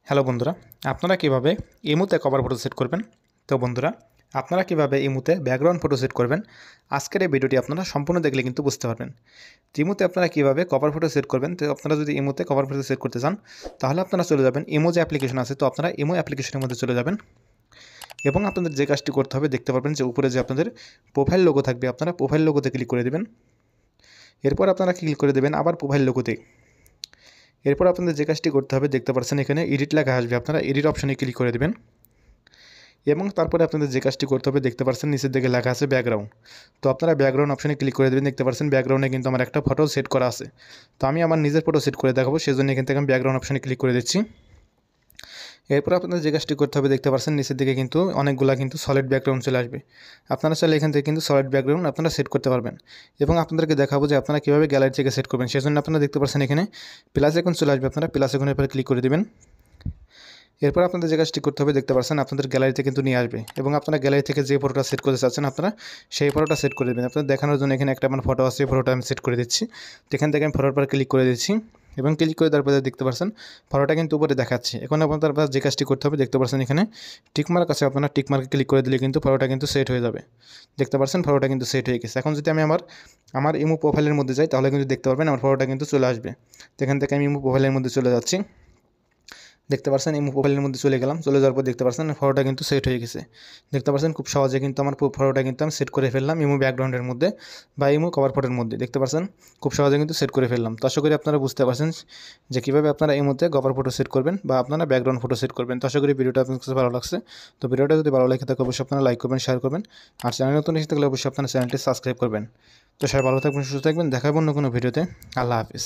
Hello বন্ধুরা, আপনারা কিভাবে ইমোতে কভার ফটো সেট করবেন। তো বন্ধুরা, আপনারা কিভাবে ইমোতে ব্যাকগ্রাউন্ড ফটো সেট করবেন আজকের এই ভিডিওটি আপনারা সম্পূর্ণ দেখলে কিন্তু বুঝতে পারবেন। ইমোতে আপনারা কিভাবে কভার ফটো সেট করবেন। তো আপনারা যদি ইমোতে কভার ফটো সেট করতে চান তাহলে আপনারা চলে যাবেন ইমো যে অ্যাপ্লিকেশন আছে, তো আপনারা ইমো অ্যাপ্লিকেশনের মধ্যে চলে যাবেন এবং আপনাদের যে কাজটি করতে হবে দেখতে পারবেন যে উপরে যে আপনাদের প্রোফাইল লোগো থাকবে, আপনারা প্রোফাইল লোগোতে ক্লিক করে দেবেন। এরপর আপনারা ক্লিক করে দেবেন আবার প্রোফাইল লোগোতে। এরপর আপনাদের যে কাজটি করতে হবে দেখতে পাচ্ছেন এখানে এডিট লেখা আসবে, আপনারা এডিট অপশনে ক্লিক করে দেবেন এবং তারপরে আপনাদের যে কাজটি করতে হবে দেখতে পাচ্ছেন নিচের দিকে লেখা আছে ব্যাকগ্রাউন্ড। তো আপনারা ব্যাকগ্রাউন্ড অপশনে ক্লিক করে দেবেন। দেখতে পাচ্ছেন ব্যাকগ্রাউন্ডে কিন্তু আমার একটা ফটো সেট করা আছে। তো আমি আমার নিজের ফটো সেট করে দেখাবো, সেজন্য এখান থেকে আমি ব্যাকগ্রাউন্ড অপশনে ক্লিক করে দিচ্ছি। এরপর আপনাদের যে কাজটি করতে হবে দেখতে পাচ্ছেন নিচের দিকে কিন্তু অনেকগুলা কিন্তু সলিড ব্যাকগ্রাউন্ড চলে আসবে। আপনারা চাইলে এখান থেকে কিন্তু সলিড ব্যাকগ্রাউন্ড আপনারা সেট করতে পারবেন এবং আপনাদেরকে দেখাবো যে আপনারা কীভাবে গ্যালারি থেকে সেট করবেন। সেজন্য আপনারা দেখতে পাচ্ছেন এখানে প্লাস আইকন চলে আসবে, আপনারা প্লাস আইকনের উপরে ক্লিক করে দেবেন। এরপর আপনাদের যে কাজটি করতে হবে দেখতে পাচ্ছেন আপনাদের গ্যালারিতে কিন্তু নিয়ে আসবে এবং আপনারা গ্যালারি থেকে যে ফটোটা সেট করতে চাচ্ছেন আপনারা সেই ফটোটা সেট করে দেবেন। আপনাদের দেখানোর জন্য এখানে একটা আমার ফটো আছে, ফটোটা আমি সেট করে দিচ্ছি। তো এখান থেকে আমি ফটোর পর ক্লিক করে দিচ্ছি এবং ক্লিক করে তারপরে দেখতে পাচ্ছেন ফটোটা কিন্তু উপরে দেখাচ্ছে। এখন আপনাদের যে কাজটি করতে হবে দেখতে পাচ্ছেন এখানে টিকমার্ক আছে, আপনারা টিকমার্কে ক্লিক করে দিলে কিন্তু ফটোটা কিন্তু সেট হয়ে যাবে। দেখতে পাচ্ছেন ফটোটা কিন্তু সেট হয়ে গেছে। এখন যদি আমি আমার ইমো প্রোফাইলের মধ্যে যাই তাহলে কিন্তু দেখতে পারবেন আমার ফটোটা কিন্তু চলে আসবে। তো এখান থেকে আমি ইমো প্রোফাইলের মধ্যে চলে যাচ্ছি। দেখতে পাচ্ছেন ইমো প্রোফাইলের মধ্যে চলে গেলাম। চলে যাওয়ার পর দেখতে পাচ্ছেন ফটোটা কিন্তু সেট হয়ে গেছে। দেখতে পাচ্ছেন খুব সহজে কিন্তু আমার ফটোটা কিন্তু আমি সেট করে ফেললাম ইমো ব্যাকগ্রাউন্ডের মধ্যে বা ইমো কভার ফটোর মধ্যে। দেখতে পাচ্ছেন খুব সহজে কিন্তু সেট করে ফেললাম। তো আশা করি আপনারা বুঝতে পারছেন যে কীভাবে আপনারা ইমোতে কভার ফটো সেট করবেন বা আপনারা ব্যাকগ্রাউন্ড ফটো সেট করবেন। তো আশা করি ভিডিওটা আপনার কাছে ভালো লাগছে। তো ভিডিওটা যদি ভালো লাগে থাকে অবশ্যই আপনারা লাইক করবেন, শেয়ার করবেন। আর চ্যানেল নতুন এসে থাকলে অবশ্যই আপনারা চ্যানেলটি সাবস্ক্রাইব করবেন। তো সবাই ভালো থাকবেন, সুস্থ থাকবেন। দেখা হবে অন্য কোনো ভিডিওতে। আল্লাহ হাফিজ।